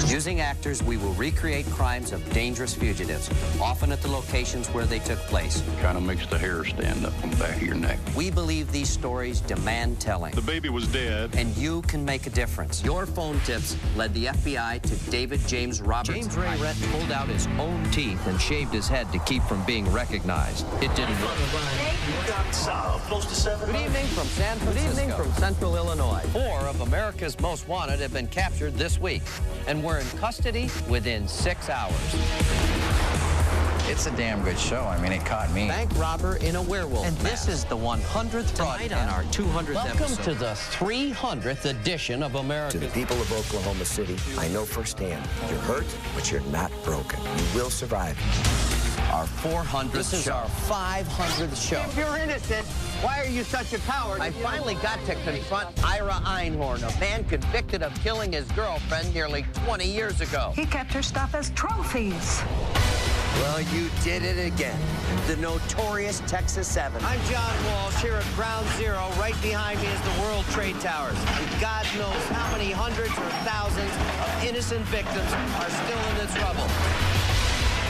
Using actors, we will recreate crimes of dangerous fugitives, often at the locations where they took place. Kind of makes the hair stand up on the back of your neck. We believe these stories demand telling. The baby was dead. And you can make a difference. Your phone tips led the FBI to David James Roberts. James Ray Rett pulled out his own teeth and shaved his head to keep from being recognized. It didn't work. Close to 7. Good evening from San Francisco. Good evening from Central Illinois. 4 of America's Most Wanted have been captured this week and were in custody within 6 hours. It's a damn good show. I mean, it caught me. Bank robber in a werewolf And mask. this is the 100th Tonight on on our 200th Welcome episode. to the 300th edition of America. To the people of Oklahoma City, I know firsthand, you're hurt, but you're not broken. You will survive. Our 400th This is show. our 500th show. If you're innocent, why are you such a coward? I finally got to confront Ira Einhorn, a man convicted of killing his girlfriend nearly 20 years ago. He kept her stuff as trophies. Well, you did it again. The notorious Texas 7. I'm John Walsh here at Ground Zero. Right behind me is the World Trade Towers. And God knows how many hundreds or thousands of innocent victims are still in this rubble.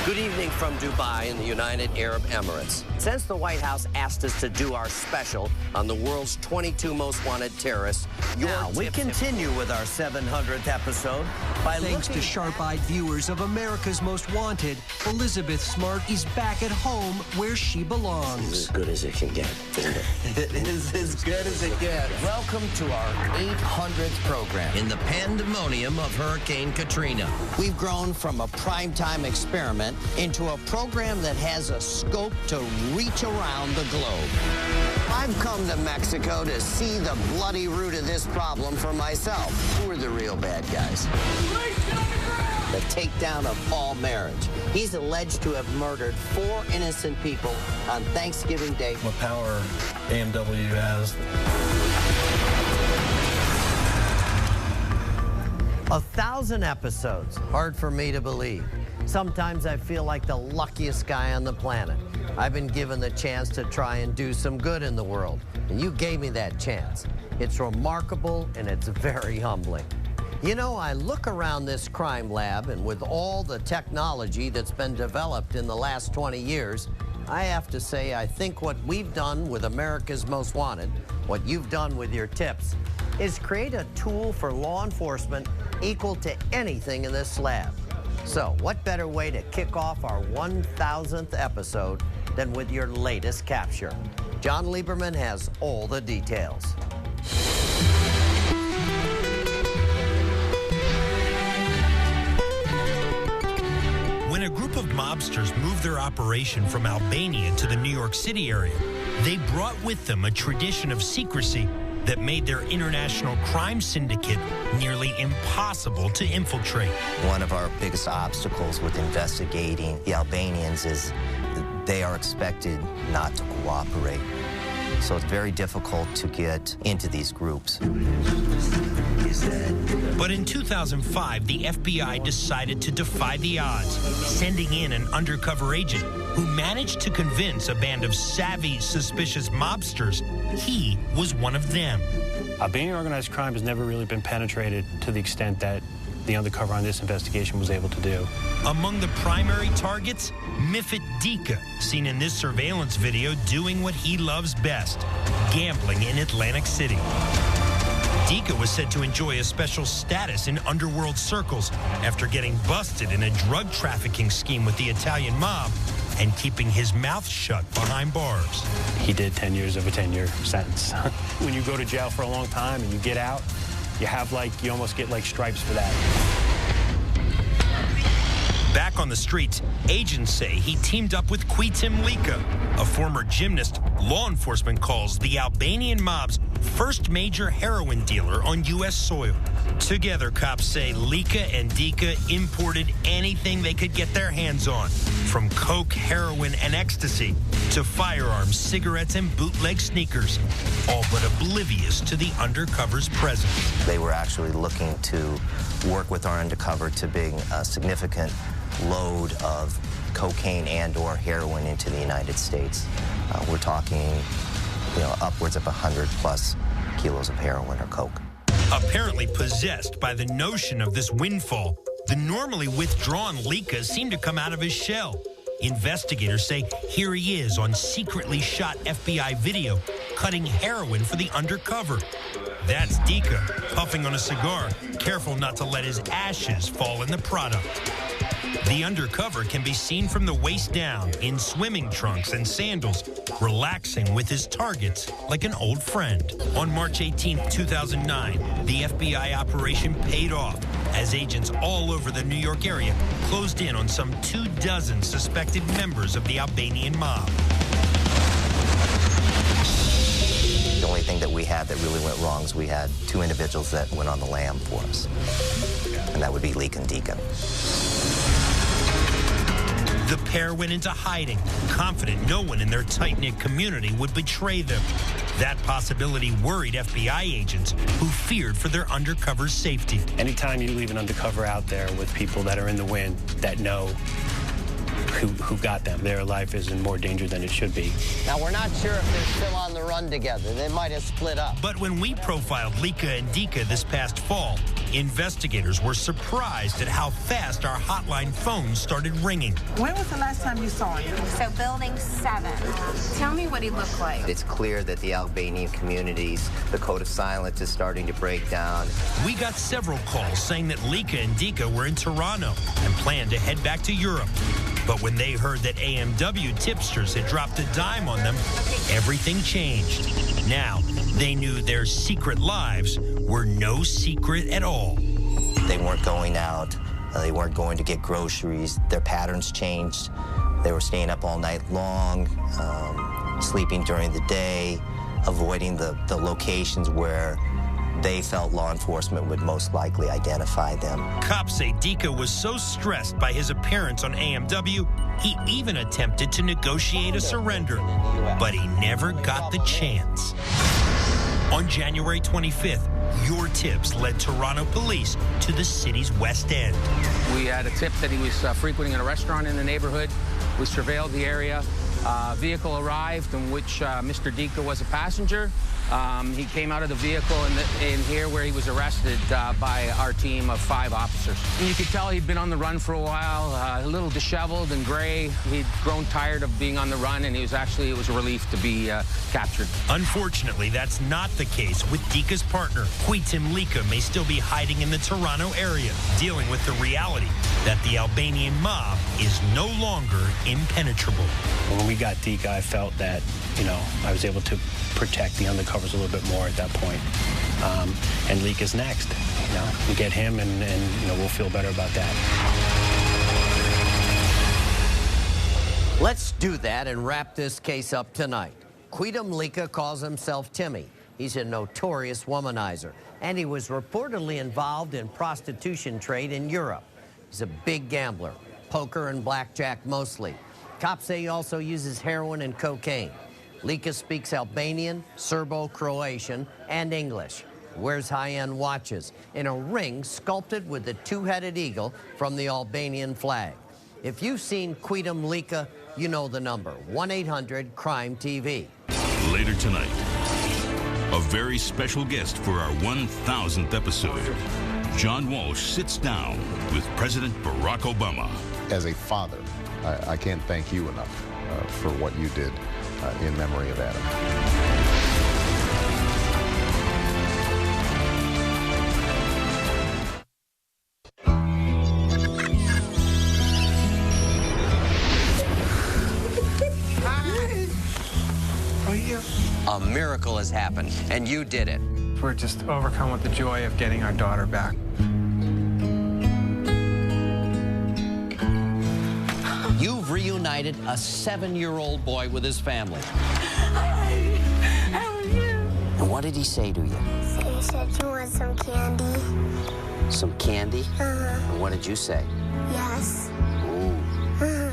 Good evening from Dubai in the United Arab Emirates. Since the White House asked us to do our special on the world's 22 most wanted terrorists, Now, we continue with our 700th episode by Thanks to sharp-eyed viewers of America's Most Wanted, Elizabeth Smart is back at home where she belongs. As good as it can get, isn't it? It is as good as it gets. Welcome to our 800th program in the pandemonium of Hurricane Katrina. We've grown from a primetime experiment into a program that has a scope to reach around the globe. I've come to Mexico to see the bloody root of this problem for myself. Who are the real bad guys? The takedown of Paul Marriage. He's alleged to have murdered 4 innocent people on Thanksgiving Day. What power AMW has. 1,000 episodes. Hard for me to believe. Sometimes I feel like the luckiest guy on the planet. I've been given the chance to try and do some good in the world, and you gave me that chance. It's remarkable, and it's very humbling. You know, I look around this crime lab, and with all the technology that's been developed in the last 20 years, I have to say I think what we've done with America's Most Wanted, what you've done with your tips, is create a tool for law enforcement equal to anything in this lab. So, what better way to kick off our 1,000th episode than with your latest capture? John Lieberman has all the details. When a group of mobsters moved their operation from Albania to the New York City area, they brought with them a tradition of secrecy that made their international crime syndicate nearly impossible to infiltrate. One of our biggest obstacles with investigating the Albanians is they are expected not to cooperate. So it's very difficult to get into these groups. But in 2005, the FBI decided to defy the odds, sending in an undercover agent who managed to convince a band of savvy, suspicious mobsters he was one of them. Albanian organized crime has never really been penetrated to the extent that the undercover on this investigation was able to do. Among the primary targets, Mifit Dika, seen in this surveillance video doing what he loves best, gambling in Atlantic City. Dika was said to enjoy a special status in underworld circles after getting busted in a drug trafficking scheme with the Italian mob and keeping his mouth shut behind bars. He did 10 years of a 10-year sentence. When you go to jail for a long time and you get out, you almost get like stripes for that. Back on the streets, agents say he teamed up with Kwitim Lika, a former gymnast law enforcement calls the Albanian mob's first major heroin dealer on U.S. soil. Together, cops say Lika and Dika imported anything they could get their hands on, from coke, heroin, and ecstasy to firearms, cigarettes, and bootleg sneakers, all but oblivious to the undercover's presence. They were actually looking to work with our undercover to bring a significant load of cocaine and/or heroin into the United States. We're talking, upwards of 100+ kilos of heroin or coke. Apparently possessed by the notion of this windfall, The normally withdrawn Lika seemed to come out of his shell. Investigators say here he is on secretly shot FBI video, cutting heroin for the undercover. That's Dika, puffing on a cigar, careful not to let his ashes fall in the product. The undercover can be seen from the waist down in swimming trunks and sandals, relaxing with his targets like an old friend. On March 18, 2009, the FBI operation paid off as agents all over the New York area closed in on some 24 suspected members of the Albanian mob. The only thing that we had that really went wrong is we had two individuals that went on the lam for us, and that would be Leek and Deacon. The pair went into hiding, confident no one in their tight-knit community would betray them. That possibility worried FBI agents who feared for their undercover's safety. Anytime you leave an undercover out there with people that are in the wind that know who got them, their life is in more danger than it should be. Now, we're not sure if they're still on the run together. They might have split up. But when we profiled Lika and Dika this past fall, investigators were surprised at how fast our hotline phones started ringing. When was the last time you saw him? So building 7. Tell me what he looked like. It's clear that the Albanian communities, the code of silence is starting to break down. We got several calls saying that Lika and Dika were in Toronto and planned to head back to Europe. But when they heard that AMW tipsters had dropped a dime on them, everything changed. Now, they knew their secret lives were no secret at all. They weren't going out. They weren't going to get groceries. Their patterns changed. They were staying up all night long, sleeping during the day, avoiding the locations where they felt law enforcement would most likely identify them. Cops say Dika was so stressed by his appearance on AMW, he even attempted to negotiate a surrender, but he never got the chance. On January 25th, your tips led Toronto police to the city's West End. We had a tip that he was frequenting a restaurant in the neighborhood. We surveilled the area. A vehicle arrived in which Mr. Dika was a passenger. He came out of the vehicle in here where he was arrested by our team of 5 officers. And you could tell he'd been on the run for a while, a little disheveled and gray. He'd grown tired of being on the run, and it was a relief to be captured. Unfortunately, that's not the case with Dika's partner. Kwitim Lika may still be hiding in the Toronto area, dealing with the reality that the Albanian mob is no longer impenetrable. When we got Dika, I felt that, I was able to protect the undercovers a little bit more at that point. And Leek is next. We get him, and we'll feel better about that. Let's do that and wrap this case up tonight. Kwitim Lika calls himself Timmy. He's a notorious womanizer, and he was reportedly involved in prostitution trade in Europe. He's a big gambler, poker and blackjack mostly. Cops say he also uses heroin and cocaine. Lika speaks Albanian, Serbo-Croatian, and English. Wears high-end watches in a ring sculpted with the 2-headed eagle from the Albanian flag. If you've seen Kwitim Lika, you know the number, 1-800-CRIME-TV. Later tonight, a very special guest for our 1000th episode. John Walsh sits down with President Barack Obama. As a father, I can't thank you enough for what you did in memory of Adam. A miracle has happened, and you did it. We're just overcome with the joy of getting our daughter back. You've reunited a 7-year-old boy with his family. And what did he say to you? He said, "You want some candy?" Some candy? And what did you say? Yes. Ooh.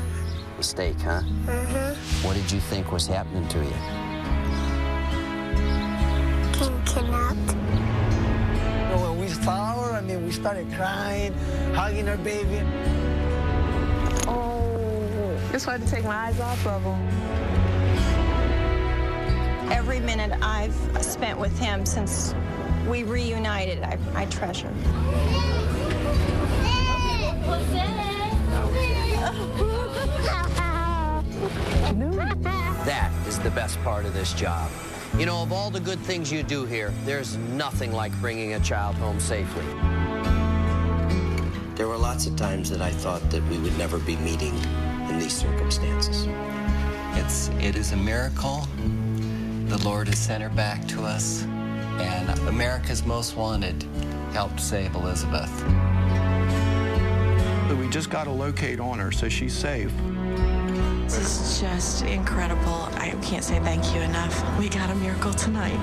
Mistake, huh? What did you think was happening to you? Getting kidnapped. When we saw her, we started crying, hugging her baby. Just wanted to take my eyes off of him. Every minute I've spent with him since we reunited, I treasure. the best part of this job. You know, of all the good things you do here, there's nothing like bringing a child home safely. There were lots of times that I thought that we would never be meeting in these circumstances. It is a miracle. The Lord has sent her back to us, and America's Most Wanted helped save Elizabeth. We just got a locate on her, so she's safe. This is just incredible. I can't say thank you enough. We got a miracle tonight.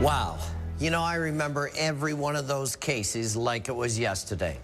Wow. You know, I remember every one of those cases like it was yesterday.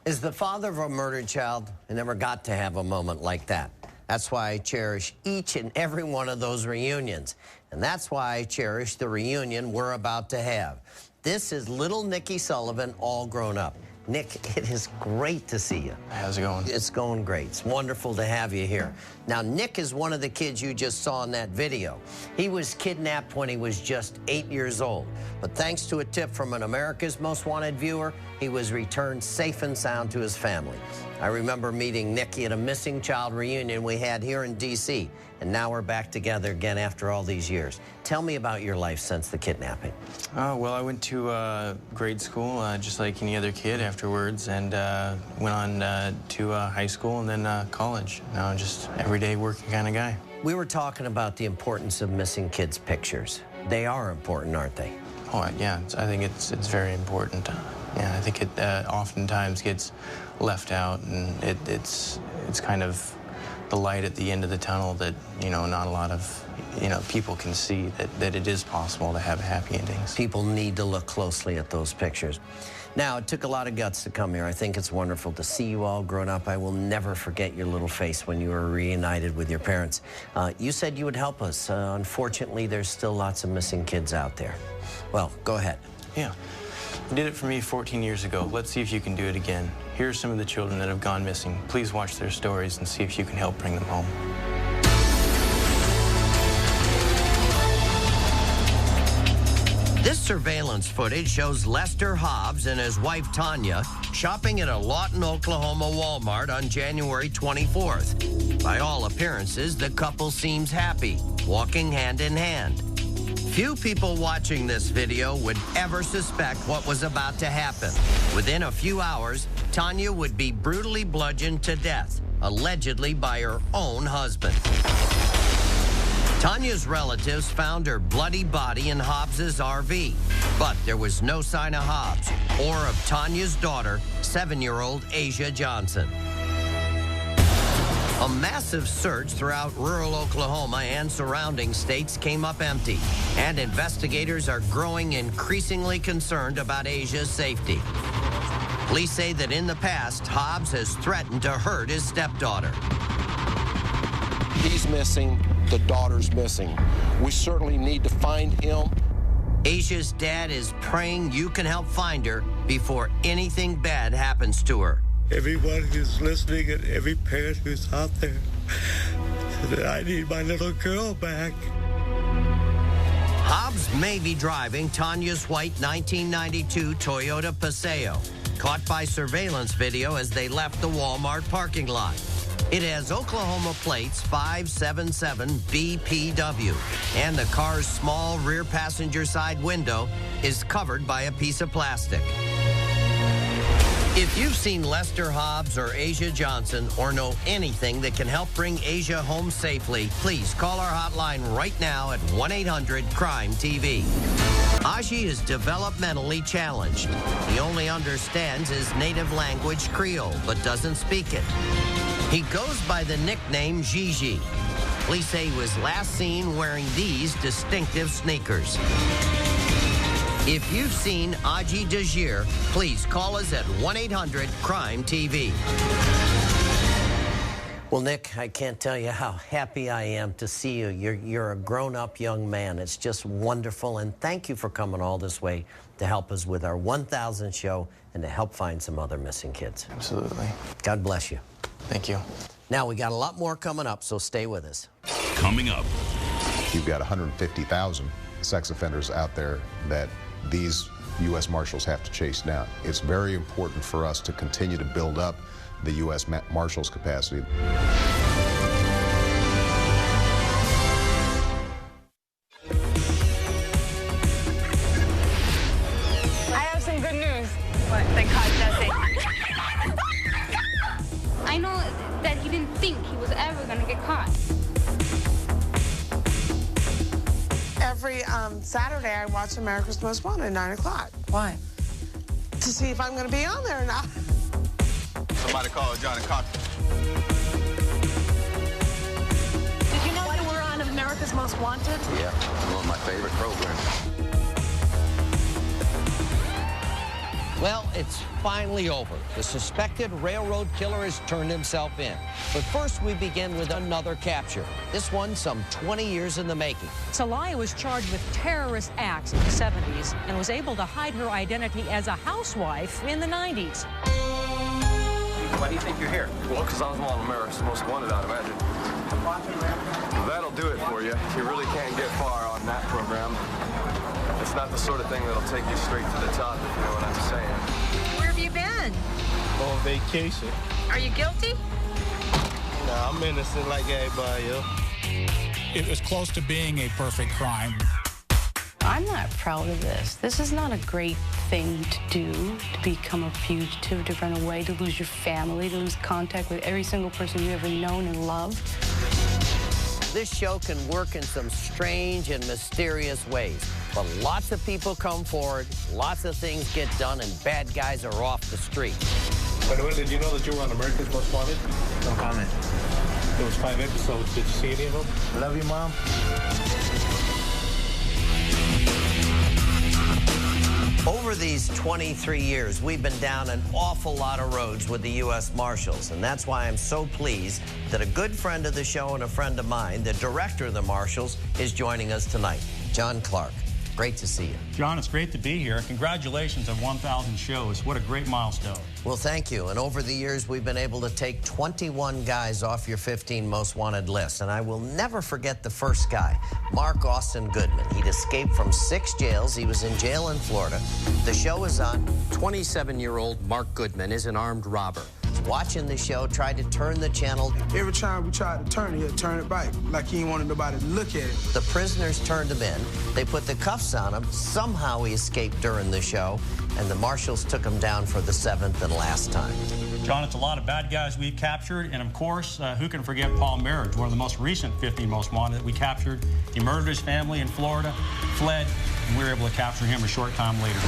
As the father of a murdered child, I never got to have a moment like that. That's why I cherish each and every one of those reunions. And that's why I cherish the reunion we're about to have. This is little Nikki Sullivan all grown up. Nick, it is great to see you. How's it going? It's going great. It's wonderful to have you here. Now, Nick is one of the kids you just saw in that video. He was kidnapped when he was just 8 years old. But thanks to a tip from an America's Most Wanted viewer, he was returned safe and sound to his family. I remember meeting Nicky at a missing child reunion we had here in D.C., and now we're back together again after all these years. Tell me about your life since the kidnapping. Well, I went to grade school just like any other kid afterwards, and went on to high school and then college. Now I'm just everyday working kind of guy. We were talking about the importance of missing kids' pictures. They are important, aren't they? Oh, yeah, I think it's very important. Yeah, I think it oftentimes gets left out, and it's kind of the light at the end of the tunnel that, you know, not a lot of, you know, people can see that it is possible to have happy endings. People need to look closely at those pictures. Now, it took a lot of guts to come here. I think it's wonderful to see you all grown up. I will never forget your little face when you were reunited with your parents. You said you would help us. Unfortunately, there's still lots of missing kids out there. Well, go ahead. Yeah. You did it for me 14 years ago. Let's see if you can do it again. Here are some of the children that have gone missing. Please watch their stories and see if you can help bring them home. This surveillance footage shows Lester Hobbs and his wife Tanya shopping at a Lawton, Oklahoma Walmart on January 24th. By all appearances, the couple seems happy, walking hand in hand. Few people watching this video would ever suspect what was about to happen. Within a few hours, Tanya would be brutally bludgeoned to death, allegedly by her own husband. Tanya's relatives found her bloody body in Hobbs's RV, but there was no sign of Hobbs or of Tanya's daughter, 7-year-old Asia Johnson. A massive search throughout rural Oklahoma and surrounding states came up empty, and investigators are growing increasingly concerned about Asia's safety. Police say that in the past, Hobbs has threatened to hurt his stepdaughter. He's missing. The daughter's missing. We certainly need to find him. Asia's dad is praying you can help find her before anything bad happens to her. Everyone who's listening and every parent who's out there, I need my little girl back. Hobbs may be driving Tanya's white 1992 Toyota Paseo, caught by surveillance video as they left the Walmart parking lot. It has Oklahoma plates 577BPW, and the car's small rear passenger side window is covered by a piece of plastic. If you've seen Lester Hobbs or Asia Johnson or know anything that can help bring Asia home safely, please call our hotline right now at 1-800-CRIME-TV. Aji is developmentally challenged. He only understands his native language Creole, but doesn't speak it. He goes by the nickname Gigi. Police say he was last seen wearing these distinctive sneakers. If you've seen Aji Dajir, please call us at 1-800-CRIME-TV. Well, Nick, I can't tell you how happy I am to see you. You're a grown-up young man. It's just wonderful, and thank you for coming all this way to help us with our 1,000th show and to help find some other missing kids. Absolutely. God bless you. Thank you. Now, we got a lot more coming up, so stay with us. Coming up. You've got 150,000 sex offenders out there that these U.S. Marshals have to chase down. It's very important for us to continue to build up the U.S. Marshals capacity. I have some good news. What? They caught Jesse. I know that he didn't think he was ever going to get caught. Every Saturday, I watch America's Most Wanted at 9 o'clock. Why? To see if I'm going to be on there or not. Somebody call Johnny Cochran. Did you know that we're on America's Most Wanted? Yeah, one of my favorite programs. Well, it's finally over. The suspected railroad killer has turned himself in. But first, we begin with another capture. This one some 20 years in the making. Celaya was charged with terrorist acts in the 70s and was able to hide her identity as a housewife in the 90s. Why do you think you're here? Well, because I was on America's Most Wanted, I'd imagine. That'll do it for you. You really can't get far on that program. It's not the sort of thing that'll take you straight to the top, if you know what I'm saying. Where have you been? On vacation. Are you guilty? Nah, I'm innocent like everybody else. It was close to being a perfect crime. I'm not proud of this. This is not a great thing to do, to become a fugitive, to run away, to lose your family, to lose contact with every single person you've ever known and loved. This show can work in some strange and mysterious ways, but lots of people come forward, lots of things get done, and bad guys are off the street. By the way, did you know that you were on America's Most Wanted? No comment. There was 5 episodes. Did you see any of them? Love you, Mom. Over these 23 years, we've been down an awful lot of roads with the U.S. Marshals, and that's why I'm so pleased that a good friend of the show and a friend of mine, the director of the Marshals, is joining us tonight. John Clark, great to see you. John, it's great to be here. Congratulations on 1,000 shows. What a great milestone. Well, thank you. And over the years, we've been able to take 21 guys off your 15 most wanted list. And I will never forget the first guy, Mark Austin Goodman. He'd escaped from 6 jails. He was in jail in Florida. The show is on. 27-year-old Mark Goodman is an armed robber. Watching the show, tried to turn the channel. Every time we tried to turn it, he'd turn it back, like he didn't want nobody to look at it. The prisoners turned him in. They put the cuffs on him. Somehow he escaped during the show, and the Marshals took him down for the 7th and last time. John, it's a lot of bad guys we've captured, and of course, who can forget Paul Marriage, one of the most recent 15 most wanted that we captured. He murdered his family in Florida, fled, and we were able to capture him a short time later.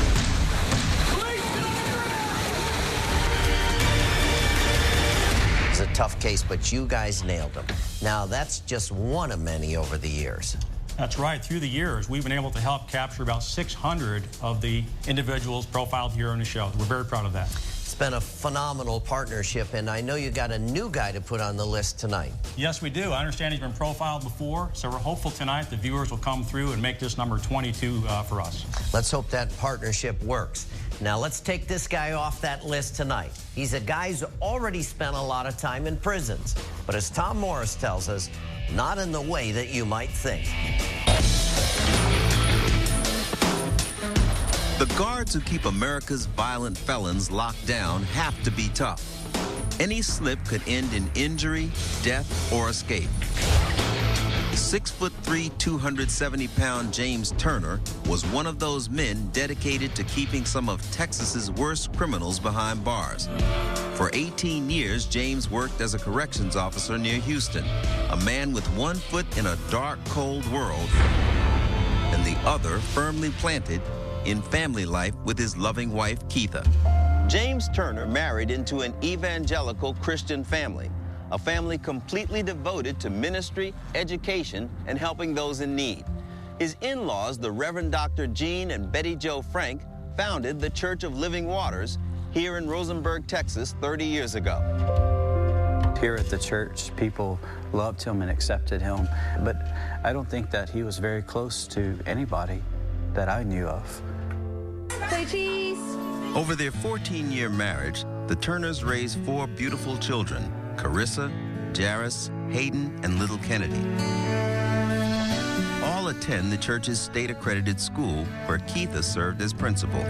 It's a tough case, but you guys nailed him. Now, that's just one of many over the years. That's right. Through the years, we've been able to help capture about 600 of the individuals profiled here on the show. We're very proud of that. It's been a phenomenal partnership, and I know you got a new guy to put on the list tonight. Yes, we do. I understand he's been profiled before, so we're hopeful tonight the viewers will come through and make this number 22 for us. Let's hope that partnership works. Now, let's take this guy off that list tonight. He's a guy who's already spent a lot of time in prisons, but as Tom Morris tells us, not in the way that you might think. The guards who keep America's violent felons locked down have to be tough. Any slip could end in injury, death, or escape. 6'3", 270-pound James Turner was one of those men dedicated to keeping some of Texas's worst criminals behind bars. For 18 years, James worked as a corrections officer near Houston, a man with one foot in a dark, cold world, and the other firmly planted in family life with his loving wife, Keitha. James Turner married into an evangelical Christian family, a family completely devoted to ministry, education, and helping those in need. His in-laws, the Reverend Dr. Gene and Betty Jo Frank, founded the Church of Living Waters here in Rosenberg, Texas, 30 years ago. Here at the church, people loved him and accepted him, but I don't think that he was very close to anybody that I knew of. Say cheese. Over their 14-year marriage, the Turners raised 4 beautiful children: Carissa, Jairus, Hayden, and little Kennedy. All attend the church's state-accredited school where Keitha served as principal.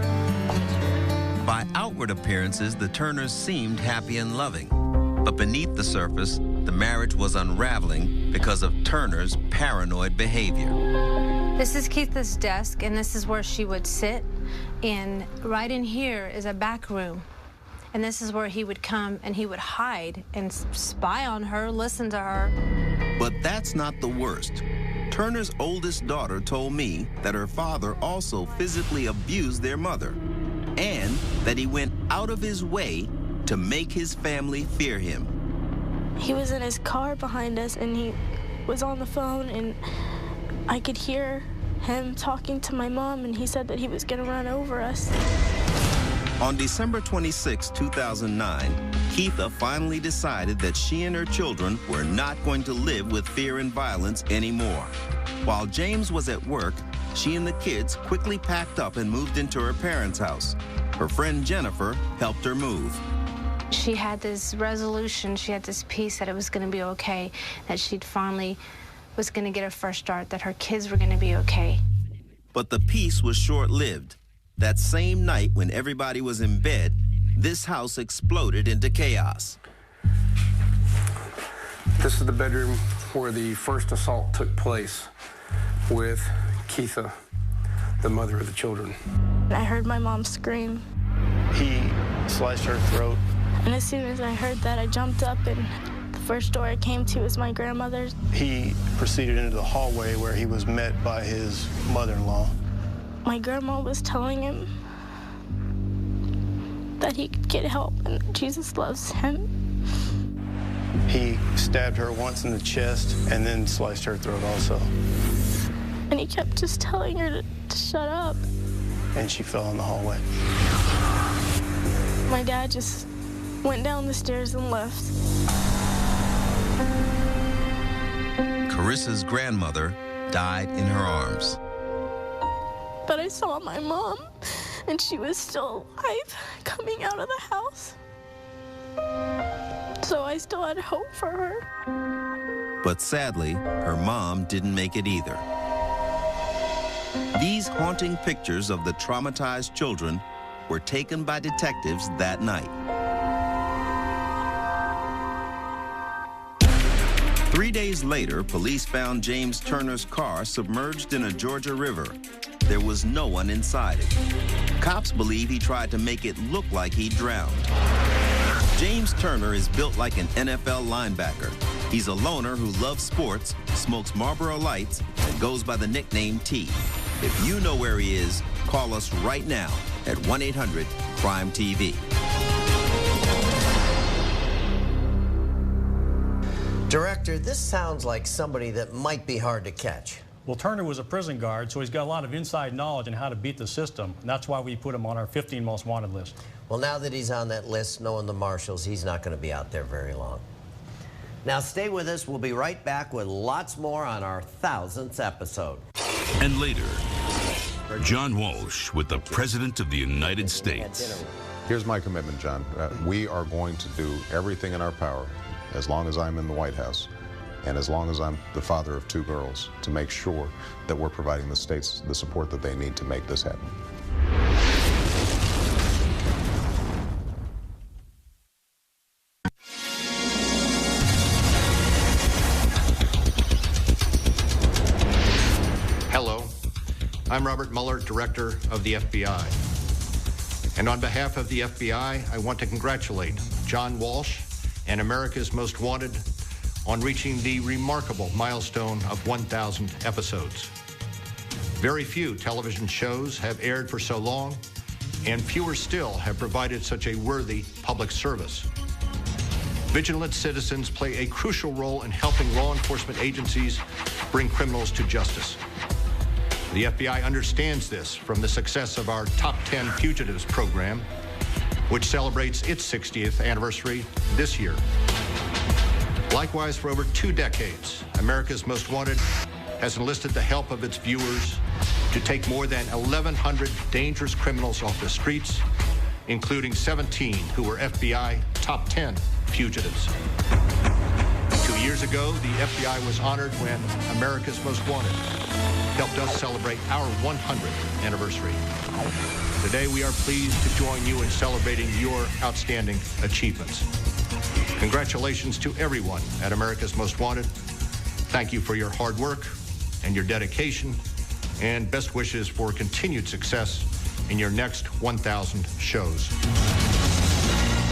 By outward appearances, the Turners seemed happy and loving. But beneath the surface, the marriage was unraveling because of Turner's paranoid behavior. This is Keitha's desk, and this is where she would sit. And right in here is a back room. And this is where he would come and he would hide and spy on her, listen to her. But that's not the worst. Turner's oldest daughter told me that her father also physically abused their mother, and that he went out of his way to make his family fear him. He was in his car behind us, and he was on the phone, and I could hear him talking to my mom, and he said that he was going to run over us. On December 26, 2009, Keitha finally decided that she and her children were not going to live with fear and violence anymore. While James was at work, she and the kids quickly packed up and moved into her parents' house. Her friend Jennifer helped her move. She had this resolution, she had this peace that it was going to be okay, that she'd finally was going to get a fresh start, that her kids were going to be okay. But the peace was short-lived. That same night when everybody was in bed, this house exploded into chaos. This is the bedroom where the first assault took place with Keitha, the mother of the children. I heard my mom scream. He sliced her throat. And as soon as I heard that, I jumped up, and the first door I came to was my grandmother's. He proceeded into the hallway where he was met by his mother-in-law. My grandma was telling him that he could get help and that Jesus loves him. He stabbed her once in the chest and then sliced her throat also. And he kept just telling her to shut up. And she fell in the hallway. My dad just went down the stairs and left. Carissa's grandmother died in her arms. But I saw my mom, and she was still alive, coming out of the house. So I still had hope for her. But sadly, her mom didn't make it either. These haunting pictures of the traumatized children were taken by detectives that night. 3 days later, police found James Turner's car submerged in a Georgia river. There was no one inside it. Cops believe he tried to make it look like he drowned. James Turner is built like an NFL linebacker. He's a loner who loves sports, smokes Marlboro Lights, and goes by the nickname T. If you know where he is, call us right now at 1-800-CRIME-TV. Director, this sounds like somebody that might be hard to catch. Well, Turner was a prison guard, so he's got a lot of inside knowledge on how to beat the system. And that's why we put him on our 15 most wanted list. Well, now that he's on that list, knowing the marshals, he's not going to be out there very long. Now, stay with us. We'll be right back with lots more on our 1000th episode. And later, John Walsh with the President of the United States. Here's my commitment, John. We are going to do everything in our power, as long as I'm in the White House, and as long as I'm the father of 2 girls, to make sure that we're providing the states the support that they need to make this happen. Hello, I'm Robert Mueller, Director of the FBI. And on behalf of the FBI, I want to congratulate John Walsh and America's Most Wanted on reaching the remarkable milestone of 1,000 episodes. Very few television shows have aired for so long, and fewer still have provided such a worthy public service. Vigilant citizens play a crucial role in helping law enforcement agencies bring criminals to justice. The FBI understands this from the success of our Top 10 Fugitives program, which celebrates its 60th anniversary this year. Likewise, for over 2 decades, America's Most Wanted has enlisted the help of its viewers to take more than 1,100 dangerous criminals off the streets, including 17 who were FBI Top 10 fugitives. 2 years ago, the FBI was honored when America's Most Wanted helped us celebrate our 100th anniversary. Today, we are pleased to join you in celebrating your outstanding achievements. Congratulations to everyone at America's Most Wanted. Thank you for your hard work and your dedication, and best wishes for continued success in your next 1,000 shows.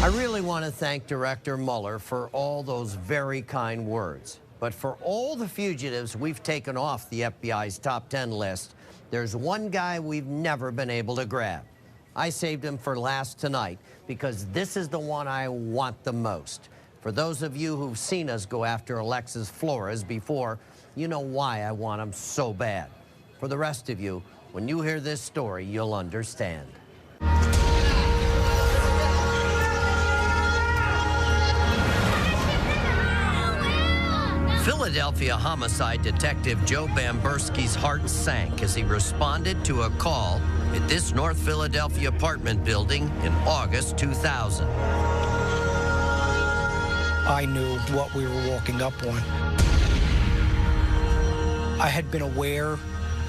I really want to thank Director Mueller for all those very kind words. But for all the fugitives we've taken off the FBI's top 10 list, there's one guy we've never been able to grab. I saved him for last tonight because this is the one I want the most. For those of you who've seen us go after Alexis Flores before, you know why I want him so bad. For the rest of you, when you hear this story, you'll understand. Philadelphia homicide detective Joe Bamberski's heart sank as he responded to a call at this North Philadelphia apartment building in August 2000. I knew what we were walking up on. I had been aware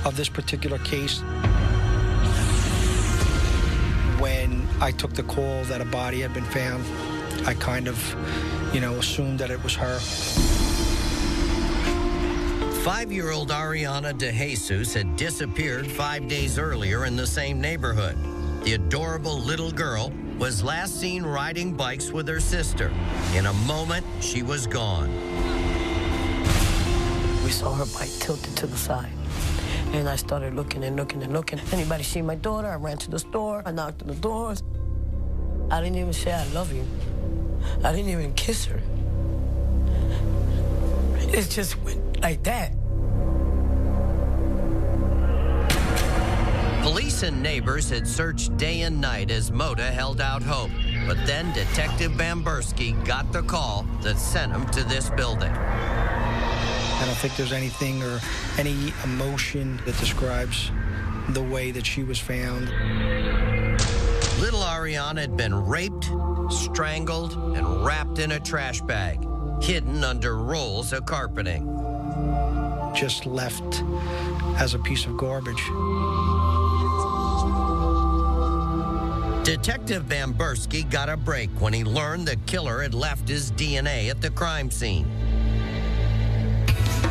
of this particular case when I took the call that a body had been found. I kind of, assumed that it was her. 5-year-old Ariana DeJesus had disappeared 5 days earlier in the same neighborhood. The adorable little girl was last seen riding bikes with her sister. In a moment, she was gone. We saw her bike tilted to the side. And I started looking and looking and looking. Anybody see my daughter? I ran to the store. I knocked on the doors. I didn't even say I love you. I didn't even kiss her. It just went like that. Police and neighbors had searched day and night as Moda held out hope. But then Detective Bamberski got the call that sent him to this building. I don't think there's anything or any emotion that describes the way that she was found. Little Ariana had been raped, strangled, and wrapped in a trash bag, hidden under rolls of carpeting. Just left as a piece of garbage. Detective Bamberski got a break when he learned the killer had left his DNA at the crime scene.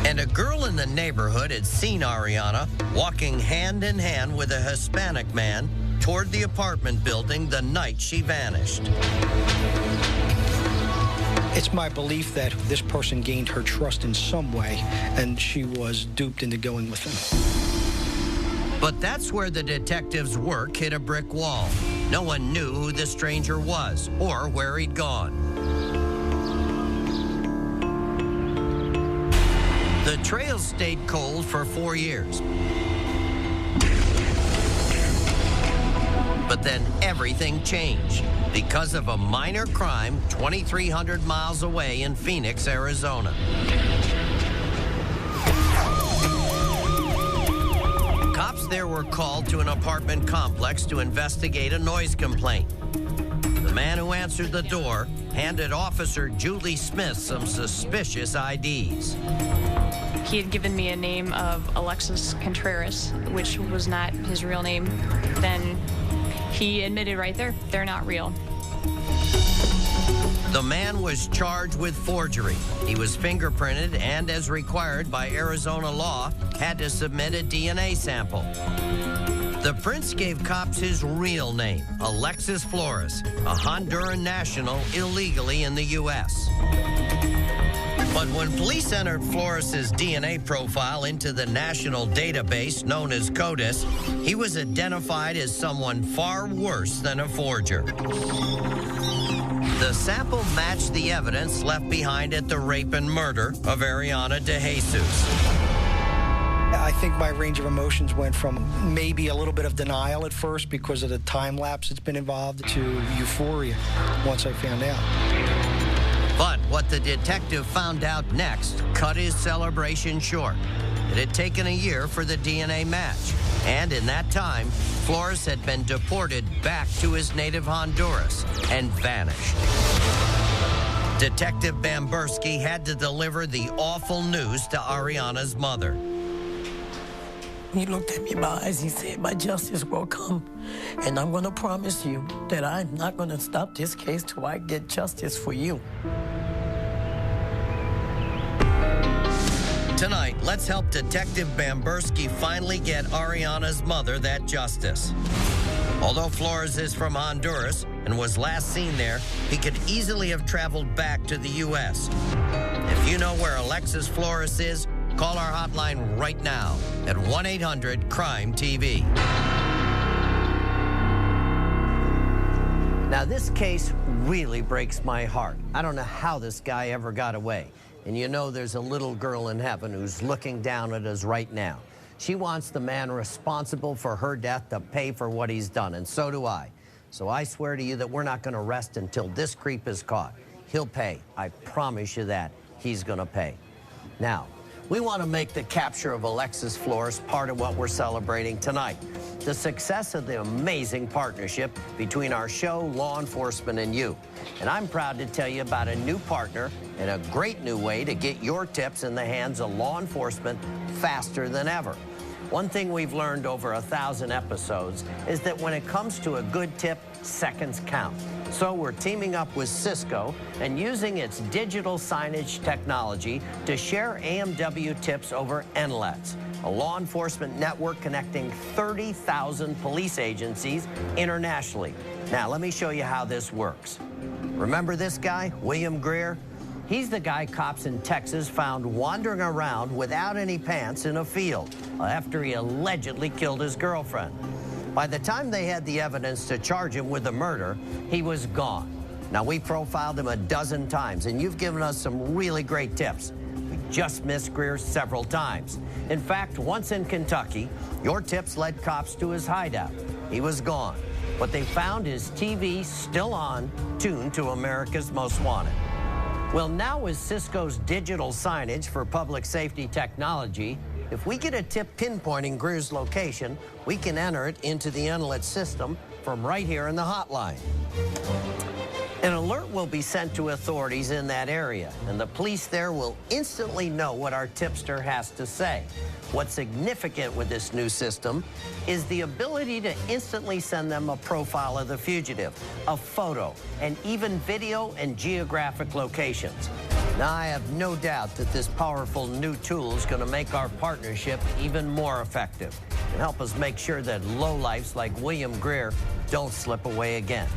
And a girl in the neighborhood had seen Ariana walking hand in hand with a Hispanic man toward the apartment building the night she vanished. It's my belief that this person gained her trust in some way, and she was duped into going with him. But that's where the detectives' work hit a brick wall. No one knew who the stranger was or where he'd gone. The trail stayed cold for 4 years. But then everything changed because of a minor crime 2,300 miles away in Phoenix, Arizona. Cops there were called to an apartment complex to investigate a noise complaint. The man who answered the door handed Officer Julie Smith some suspicious IDs. He had given me a name of Alexis Contreras, which was not his real name. Then he admitted right there, they're not real. The man was charged with forgery. He was fingerprinted and, as required by Arizona law, had to submit a DNA sample. The prints gave cops his real name, Alexis Flores, a Honduran national illegally in the U.S. But when police entered Flores' DNA profile into the national database known as CODIS, he was identified as someone far worse than a forger. The sample matched the evidence left behind at the rape and murder of Ariana DeJesus. I think my range of emotions went from maybe a little bit of denial at first because of the time lapse that's been involved to euphoria once I found out. But what the detective found out next cut his celebration short. It had taken a year for the DNA match, and in that time, Flores had been deported back to his native Honduras and vanished. Detective Bamberski had to deliver the awful news to Ariana's mother. He looked at me in my eyes. He said, my justice will come. And I'm going to promise you that I'm not going to stop this case till I get justice for you. Tonight, let's help Detective Bambursky finally get Ariana's mother that justice. Although Flores is from Honduras and was last seen there, he could easily have traveled back to the U.S. If you know where Alexis Flores is, call our hotline right now at 1-800-CRIME-TV. Now, this case really breaks my heart. I don't know how this guy ever got away. And you know there's a little girl in heaven who's looking down at us right now. She wants the man responsible for her death to pay for what he's done, and so do I. So I swear to you that we're not going to rest until this creep is caught. He'll pay. I promise you that. He's going to pay. Now, we want to make the capture of Alexis Flores part of what we're celebrating tonight. The success of the amazing partnership between our show, law enforcement, and you. And I'm proud to tell you about a new partner and a great new way to get your tips in the hands of law enforcement faster than ever. One thing we've learned over 1,000 episodes is that when it comes to a good tip, seconds count. So we're teaming up with Cisco and using its digital signage technology to share AMW tips over NLETs, a law enforcement network connecting 30,000 police agencies internationally. Now, let me show you how this works. Remember this guy, William Greer? He's the guy cops in Texas found wandering around without any pants in a field after he allegedly killed his girlfriend. By the time they had the evidence to charge him with the murder, he was gone. Now, we profiled him a dozen times, and you've given us some really great tips. We just missed Greer several times. In fact, once in Kentucky, your tips led cops to his hideout. He was gone, but they found his TV still on, tuned to America's Most Wanted. Well, now with Cisco's digital signage for public safety technology, if we get a tip pinpointing Greer's location, we can enter it into the NLET system from right here in the hotline. An alert will be sent to authorities in that area, and the police there will instantly know what our tipster has to say. What's significant with this new system is the ability to instantly send them a profile of the fugitive, a photo, and even video and geographic locations. Now, I have no doubt that this powerful new tool is going to make our partnership even more effective and help us make sure that lowlifes like William Greer don't slip away again.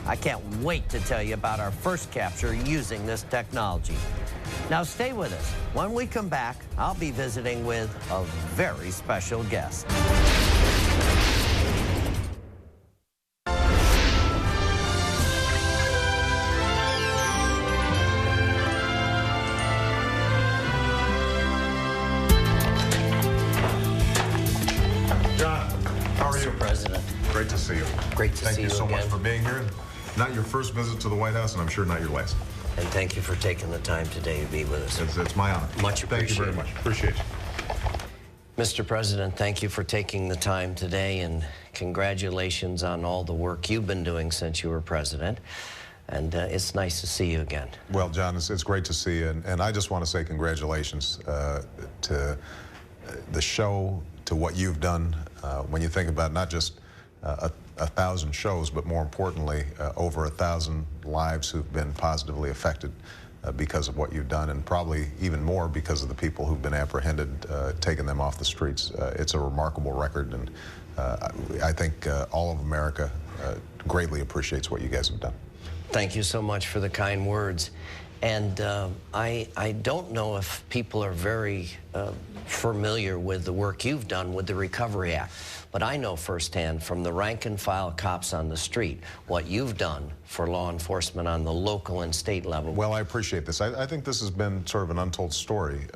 I can't wait to tell you about our first capture using this technology. Now, stay with us. When we come back, I'll be visiting with a very special guest. John, how are you? Mr. President. Great to see you. Great to see you Thank you so much again. for being here. Not your first visit to the White House, and I'm sure not your last. And thank you for taking the time today to be with us. It's my honor. Much appreciated. Thank you very much. Appreciate you. Mr. President, thank you for taking the time today, and congratulations on all the work you've been doing since you were president. And it's nice to see you again. Well, John, it's great to see you, and I just want to say congratulations to the show, to what you've done. When you think about not just 1,000 shows, but more importantly, over 1,000 lives who've been positively affected because of what you've done, and probably even more because of the people who've been apprehended, taking them off the streets. It's a remarkable record, and I think all of America greatly appreciates what you guys have done. Thank you so much for the kind words. And I don't know if people are very familiar with the work you've done with the Recovery Act, but I know firsthand from the rank and file cops on the street what you've done for law enforcement on the local and state level. Well, I appreciate this. I think this has been sort of an untold story.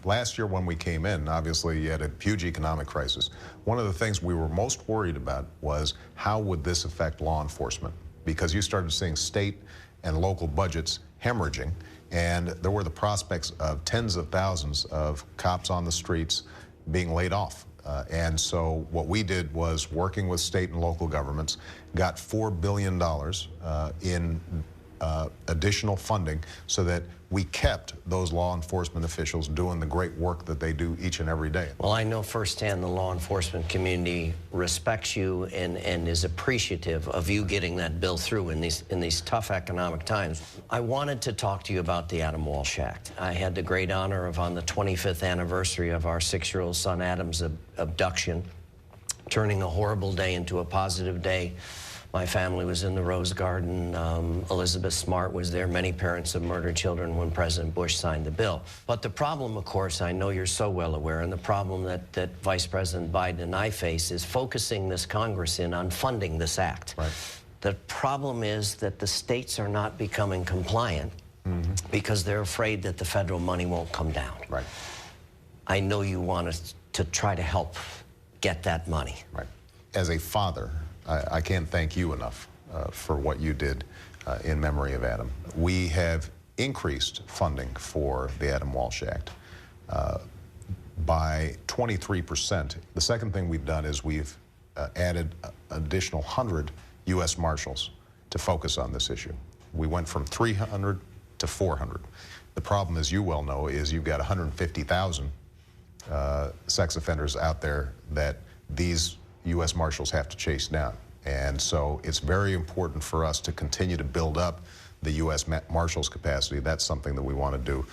Last year when we came in, obviously you had a huge economic crisis. One of the things we were most worried about was how would this affect law enforcement? Because you started seeing state and local budgets hemorrhaging, and there were the prospects of tens of thousands of cops on the streets being laid off. And so what we did was, working with state and local governments, got $4 billion in additional funding so that we kept those law enforcement officials doing the great work that they do each and every day. Well, I know firsthand the law enforcement community respects you and is appreciative of you getting that bill through in these tough economic times. I wanted to talk to you about the Adam Walsh Act. I had the great honor of, on the 25th anniversary of our 6-year-old son Adam's abduction, turning a horrible day into a positive day. My family was in the Rose Garden. Elizabeth Smart was there. Many parents of murdered children when President Bush signed the bill. But the problem, of course, I know you're so well aware, and the problem that Vice President Biden and I face is focusing this Congress in on funding this act. Right. The problem is that the states are not becoming compliant because they're afraid that the federal money won't come down. Right. I know you want us to try to help get that money. Right. As a father, I can't thank you enough for what you did in memory of Adam. We have increased funding for the Adam Walsh Act by 23%. The second thing we've done is we've added an additional 100 U.S. Marshals to focus on this issue. We went from 300 to 400. The problem, as you well know, is you've got 150,000 sex offenders out there that these U.S. Marshals have to chase down. And so it's very important for us to continue to build up the U.S. Marshals capacity. That's something that we want to do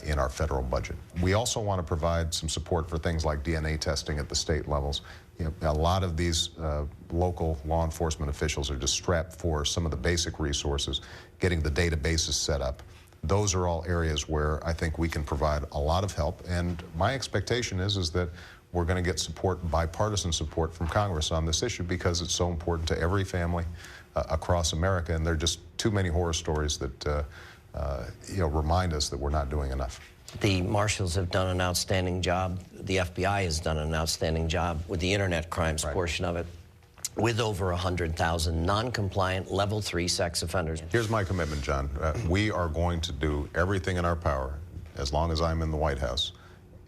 in our federal budget. We also want to provide some support for things like DNA testing at the state levels. You know, a lot of these local law enforcement officials are just strapped for some of the basic resources, getting the databases set up. Those are all areas where I think we can provide a lot of help. And my expectation is that we're going to get support, bipartisan support from Congress on this issue because it's so important to every family across America, and there are just too many horror stories that remind us that we're not doing enough. The Marshals have done an outstanding job. The FBI has done an outstanding job with the internet crimes portion of it, with over 100,000 non-compliant Level 3 sex offenders. Here's my commitment, John. We are going to do everything in our power, as long as I'm in the White House,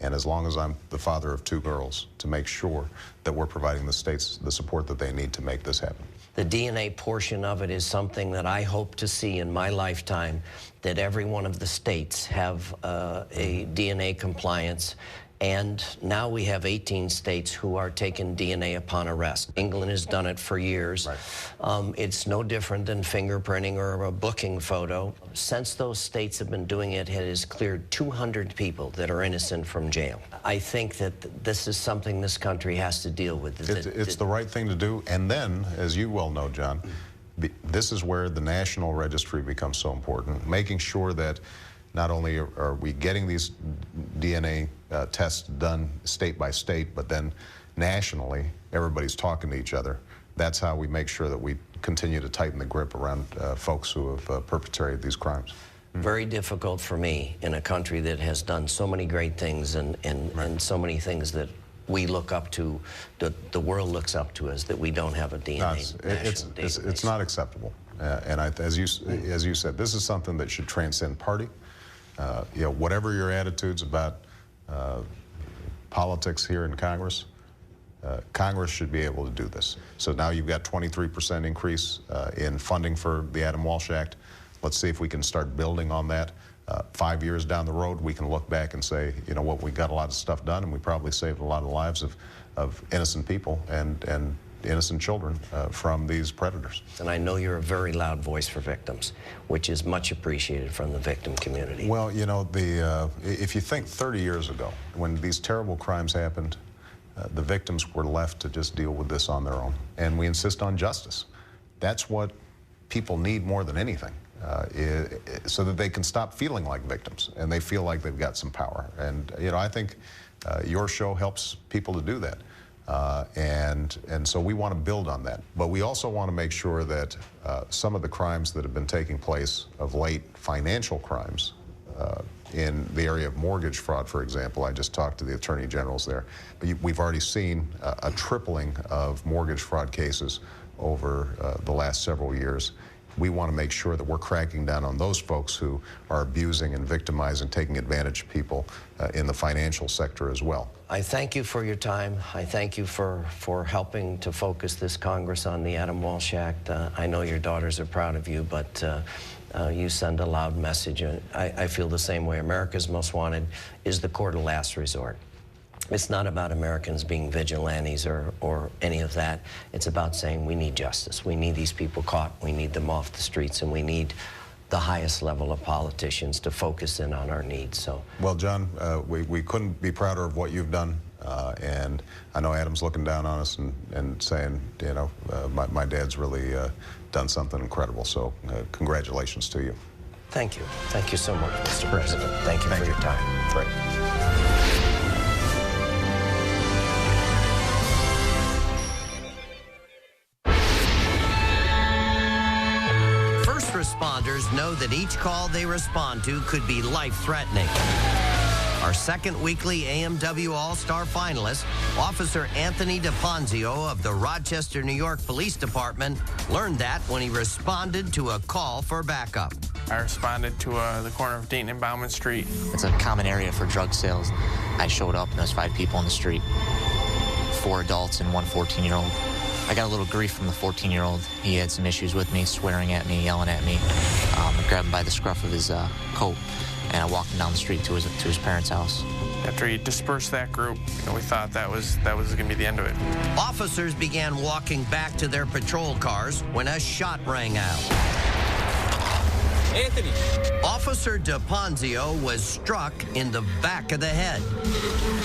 and as long as I'm the father of 2 girls, to make sure that we're providing the states the support that they need to make this happen. The DNA portion of it is something that I hope to see in my lifetime, that every one of the states have a DNA compliance. And now we have 18 states who are taking DNA upon arrest. England has done it for years. Right. It's no different than fingerprinting or a booking photo. Since those states have been doing it, it has cleared 200 people that are innocent from jail. I think that this is something this country has to deal with. It's the right thing to do. And then, as you well know, John, this is where the national registry becomes so important, making sure that not only are we getting these DNA tests done state by state, but then nationally, everybody's talking to each other. That's how we make sure that we continue to tighten the grip around folks who have perpetrated these crimes. Very difficult for me in a country that has done so many great things and so many things that we look up to, the world looks up to us, that we don't have a DNA database. It's not acceptable. And as you said, this is something that should transcend party. Whatever your attitudes about politics here in Congress, Congress should be able to do this. So now you've got 23% increase in funding for the Adam Walsh Act. Let's see if we can start building on that. 5 years down the road, we can look back and say, you know what, we got a lot of stuff done, and we probably saved a lot of lives of innocent people and innocent children from these predators. And I know you're a very loud voice for victims, which is much appreciated from the victim community. Well, you know, if you think 30 years ago, when these terrible crimes happened, the victims were left to just deal with this on their own. And we insist on justice. That's what people need more than anything, so that they can stop feeling like victims and they feel like they've got some power. And, you know, I think your show helps people to do that. And so we want to build on that. But we also want to make sure that some of the crimes that have been taking place of late, financial crimes, in the area of mortgage fraud, for example, I just talked to the attorney generals there. We've already seen a tripling of mortgage fraud cases over the last several years. We want to make sure that we're cracking down on those folks who are abusing and victimizing, taking advantage of people in the financial sector as well. I thank you for your time. I thank you for helping to focus this Congress on the Adam Walsh Act. I know your daughters are proud of you, but you send a loud message. I feel the same way. America's Most Wanted is the court of last resort. It's not about Americans being vigilantes or any of that. It's about saying we need justice. We need these people caught. We need them off the streets, and we need the highest level of politicians to focus in on our needs. So, well, John, we couldn't be prouder of what you've done, and I know Adam's looking down on us and saying, you know, my dad's really done something incredible. So, congratulations to you. Thank you. Thank you so much, Mr. President. Thank you for your time. Great. Responders know that each call they respond to could be life-threatening. Our second weekly AMW All-Star finalist, Officer Anthony DePonzio of the Rochester, New York Police Department, learned that when he responded to a call for backup. I responded to the corner of Dayton and Bauman Street. It's a common area for drug sales. I showed up and there was 5 people on the street, 4 adults and 1 14-year-old. I got a little grief from the 14-year-old. He had some issues with me, swearing at me, yelling at me. I grabbed him by the scruff of his coat, and I walked him down the street to his parents' house. After he dispersed that group, we thought that was going to be the end of it. Officers began walking back to their patrol cars when a shot rang out. Anthony. Officer DePonzio was struck in the back of the head.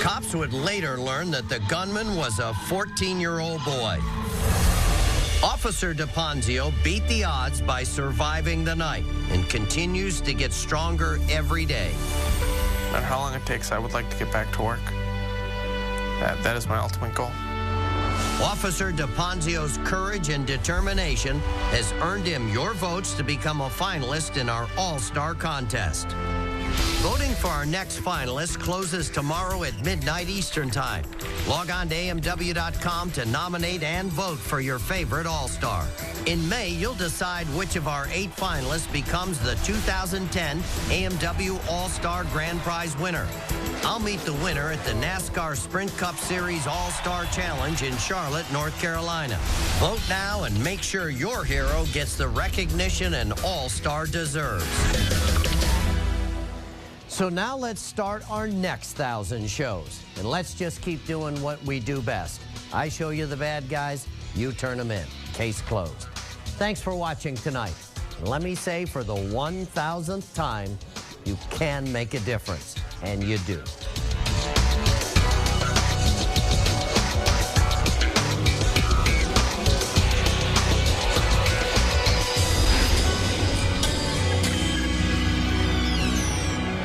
Cops would later learn that the gunman was a 14-year-old boy. Officer DePonzio beat the odds by surviving the night and continues to get stronger every day. No matter how long it takes, I would like to get back to work. That is my ultimate goal. Officer DePonzio's courage and determination has earned him your votes to become a finalist in our All-Star contest. Voting for our next finalist closes tomorrow at midnight Eastern Time. Log on to AMW.com to nominate and vote for your favorite All-Star. In May, you'll decide which of our 8 finalists becomes the 2010 AMW All-Star Grand Prize winner. I'll meet the winner at the NASCAR Sprint Cup Series All-Star Challenge in Charlotte, North Carolina. Vote now and make sure your hero gets the recognition an All-Star deserves. So now let's start our next 1,000 shows. And let's just keep doing what we do best. I show you the bad guys, you turn them in. Case closed. Thanks for watching tonight. And let me say for the 1,000th time, you can make a difference. And you do.